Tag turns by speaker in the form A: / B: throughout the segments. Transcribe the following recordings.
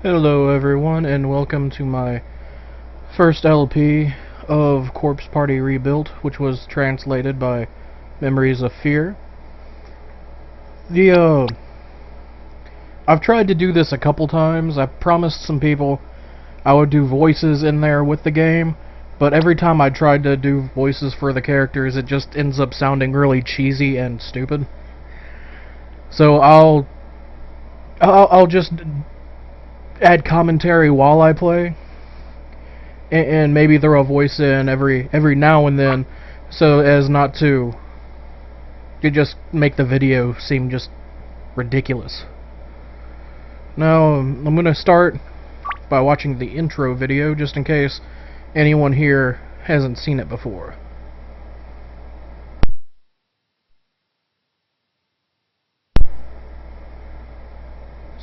A: Hello everyone, and welcome to my first LP of Corpse Party Rebuilt, which was translated by Memories of Fear. I've tried to do this a couple times. I promised some people I would do voices in there with the game, but every time I tried to do voices for the characters, it just ends up sounding really cheesy and stupid. So I'll just add commentary while I play, and maybe throw a voice in every now and then, so as not to just make the video seem just ridiculous. Now I'm gonna start by watching the intro video, just in case anyone here hasn't seen it before.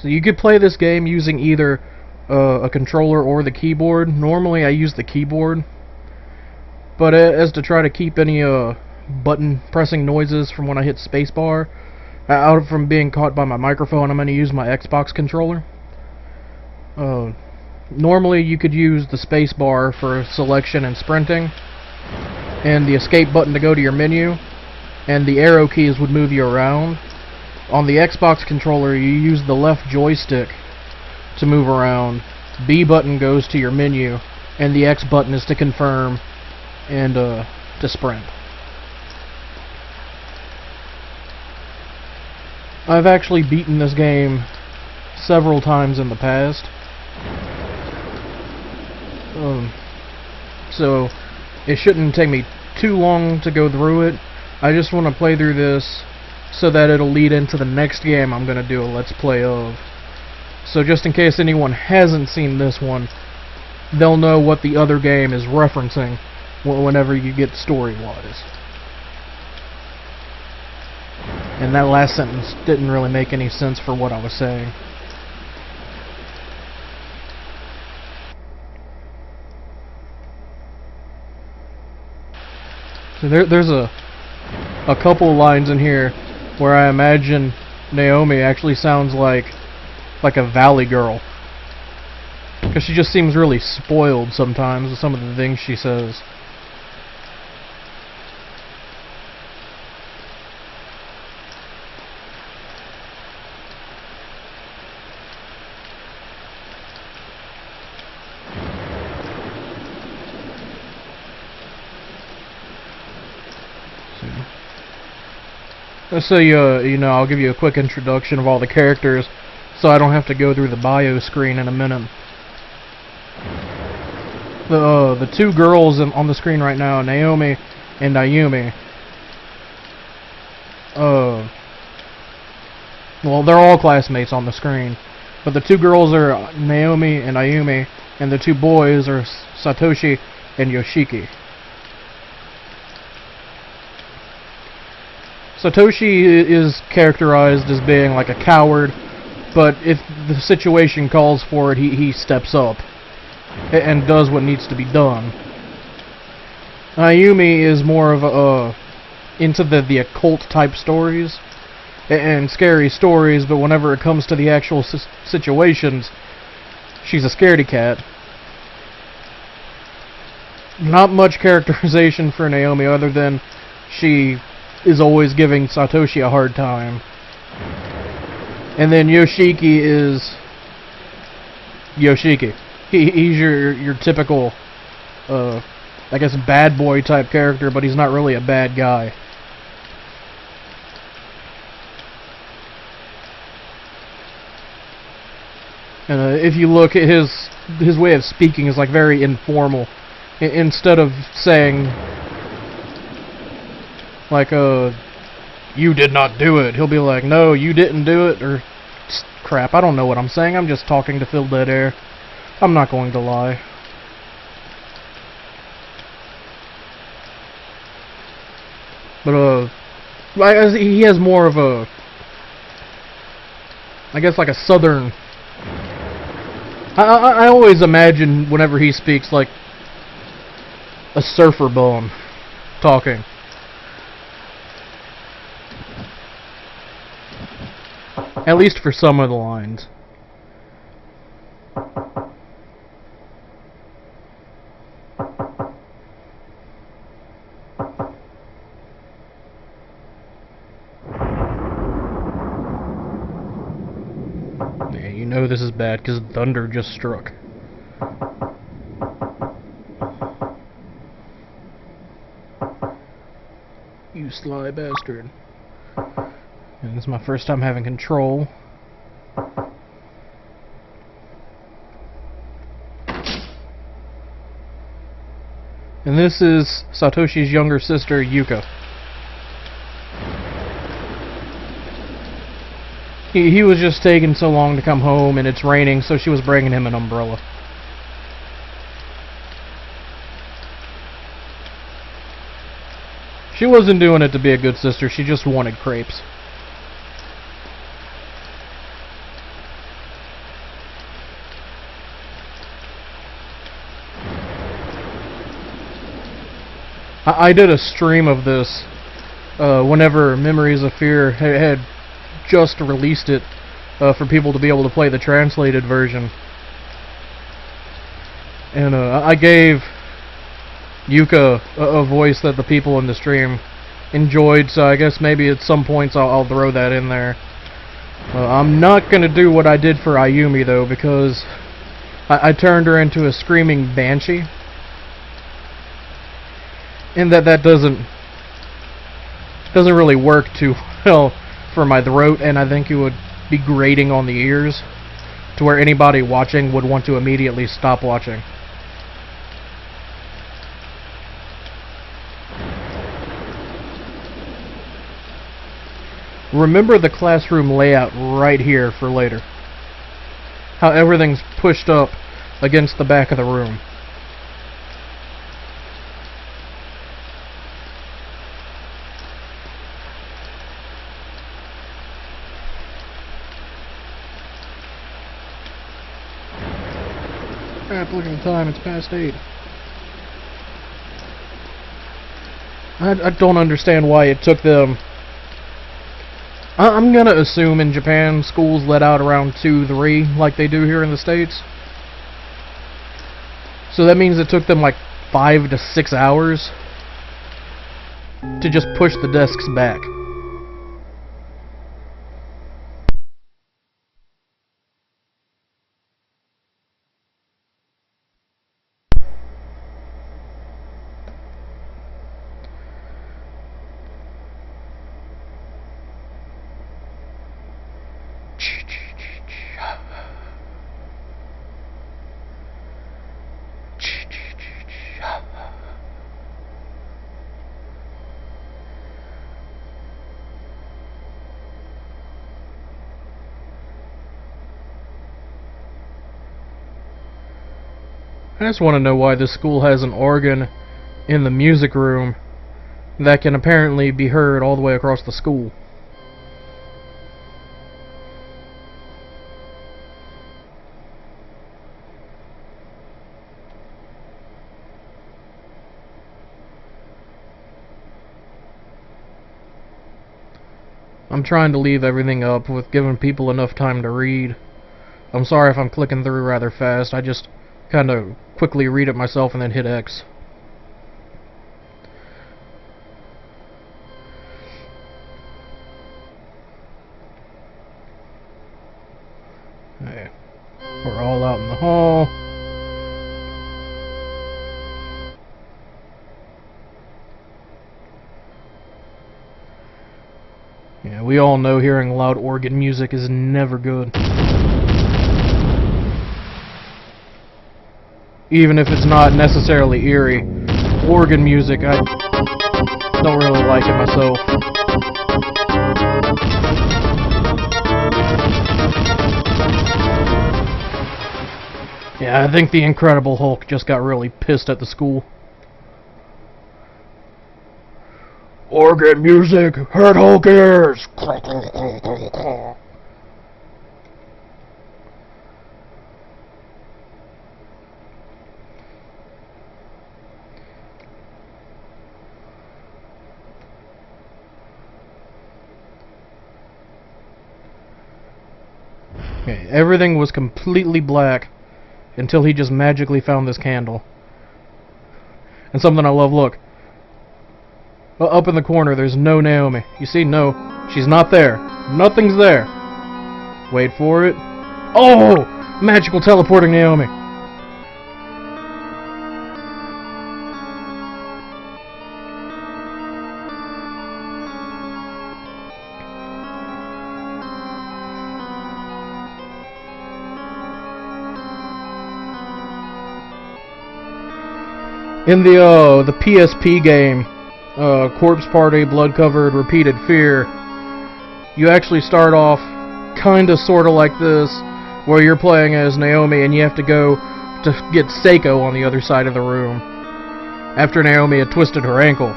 A: So you could play this game using either a controller or the keyboard. Normally I use the keyboard, but as to try to keep any button pressing noises from when I hit spacebar out from being caught by my microphone, I'm going to use my Xbox controller. Normally you could use the spacebar for selection and sprinting, and the escape button to go to your menu, and the arrow keys would move you around. On the Xbox controller, you use the left joystick to move around. B button goes to your menu, and the X button is to confirm and to sprint. I've actually beaten this game several times in the past, so it shouldn't take me too long to go through it. I just want to play through this so that it'll lead into the next game I'm going to do a Let's Play of. So just in case anyone hasn't seen this one, they'll know what the other game is referencing whenever you get story-wise. And that last sentence didn't really make any sense for what I was saying. So there's a couple lines in here where I imagine Naomi actually sounds like a valley girl, because she just seems really spoiled sometimes with some of the things she says. So I'll give you a quick introduction of all the characters, so I don't have to go through the bio screen in a minute. The two girls on the screen right now, Naomi and Ayumi. Well, they're all classmates on the screen, but the two girls are Naomi and Ayumi, and the two boys are Satoshi and Yoshiki. Satoshi is characterized as being like a coward, but if the situation calls for it, he steps up and does what needs to be done. Ayumi is more of into the occult type stories and scary stories, but whenever it comes to the actual situations, she's a scaredy cat. Not much characterization for Naomi other than she is always giving Satoshi a hard time. And then Yoshiki is Yoshiki. He's your typical, I guess, bad boy type character, but he's not really a bad guy. And if you look at his way of speaking is like very informal. Instead of saying like, you did not do it, he'll be like, no, you didn't do it, or crap, I don't know what I'm saying, I'm just talking to fill dead air. I'm not going to lie. But, he has more of a, I guess, like a southern, I always imagine whenever he speaks like a surfer bum talking. At least for some of the lines. You know this is bad because thunder just struck. You sly bastard. And this is my first time having control. And this is Satoshi's younger sister, Yuka. He was just taking so long to come home, and it's raining, so she was bringing him an umbrella. She wasn't doing it to be a good sister, she just wanted crepes. I did a stream of this whenever Memories of Fear had just released it for people to be able to play the translated version. And I gave Yuka a voice that the people in the stream enjoyed, so I guess maybe at some points I'll throw that in there. I'm not going to do what I did for Ayumi, though, because I turned her into a screaming banshee. And that doesn't really work too well for my throat, and I think it would be grating on the ears to where anybody watching would want to immediately stop watching. Remember the classroom layout right here for later. How everything's pushed up against the back of the room. Crap, look at the time, it's past 8. I don't understand why it took them... I'm gonna assume in Japan schools let out around 2, 3, like they do here in the States. So that means it took them like 5 to 6 hours to just push the desks back. I just want to know why this school has an organ in the music room that can apparently be heard all the way across the school. I'm trying to leave everything up with giving people enough time to read. I'm sorry if I'm clicking through rather fast. I just kind of quickly read it myself and then hit X. Okay. We're all out in the hall. Yeah, we all know hearing loud organ music is never good. Even if it's not necessarily eerie. Organ music, I don't really like it myself. Yeah, I think the Incredible Hulk just got really pissed at the school. Organ music, hurt Hulk ears! Okay, everything was completely black until he just magically found this candle. And something I love, look. Up in the corner, there's no Naomi. You see, no, she's not there. Nothing's there. Wait for it. Oh! Magical teleporting Naomi. In the PSP game, Corpse Party, Blood Covered, Repeated Fear, you actually start off kinda sorta like this, where you're playing as Naomi and you have to go to get Seiko on the other side of the room, after Naomi had twisted her ankle.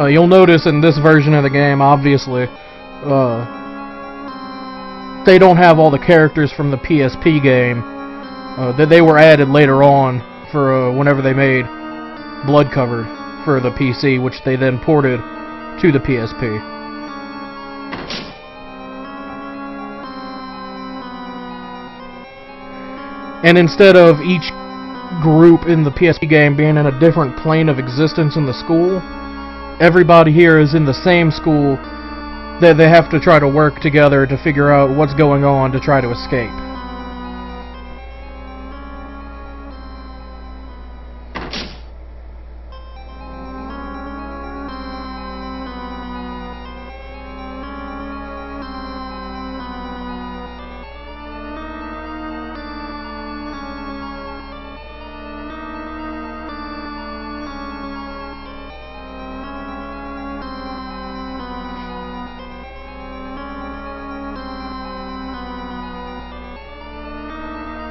A: You'll notice in this version of the game, obviously, they don't have all the characters from the PSP game, that they were added later on for whenever they made Blood Covered for the PC, which they then ported to the PSP. And instead of each group in the PSP game being in a different plane of existence in the school, everybody here is in the same school, that they have to try to work together to figure out what's going on to try to escape.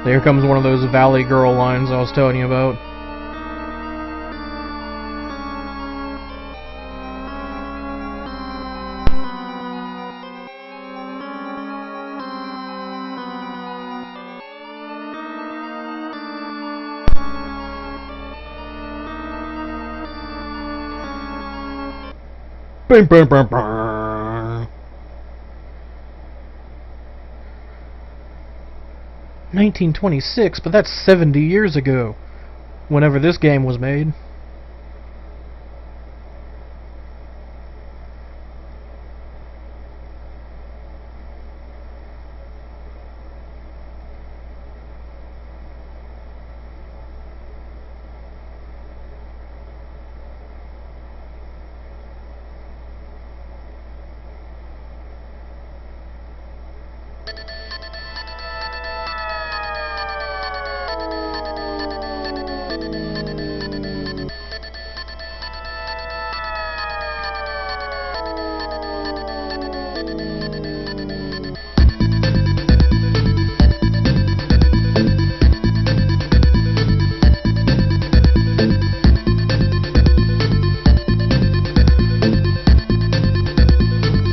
A: Here comes one of those Valley Girl lines I was telling you about. Bing, bing, bing, bing. 1926, but that's 70 years ago, whenever this game was made.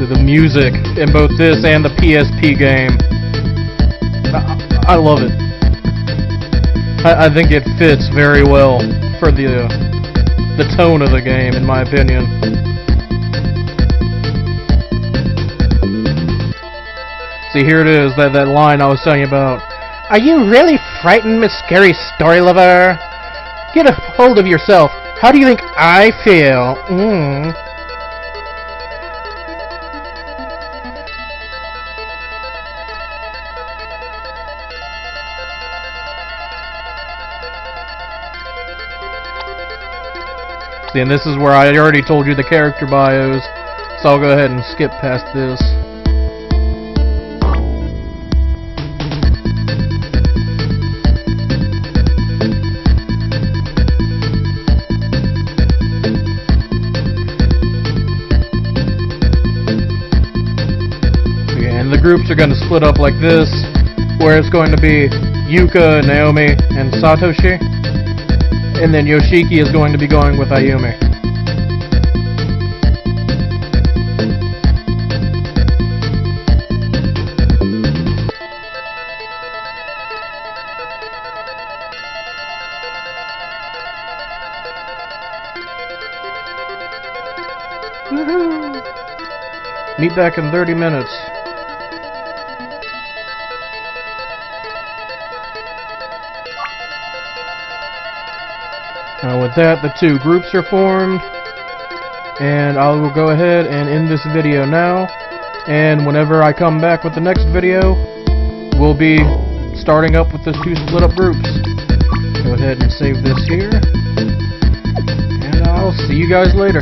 A: The music in both this and the PSP game, I love it. I think it fits very well for the tone of the game, in my opinion. See, here it is, that line I was telling you about. Are you really frightened, Miss Scary Story Lover? Get a hold of yourself. How do you think I feel? See, and this is where I already told you the character bios, so I'll go ahead and skip past this. Okay, and the groups are going to split up like this, where it's going to be Yuka, Naomi, and Satoshi. And then Yoshiki is going to be going with Ayumi. Woohoo! Meet back in 30 minutes. With that, the two groups are formed, and I will go ahead and end this video now. And whenever I come back with the next video, we'll be starting up with the 2 split up groups. Go ahead and save this here. And I'll see you guys later.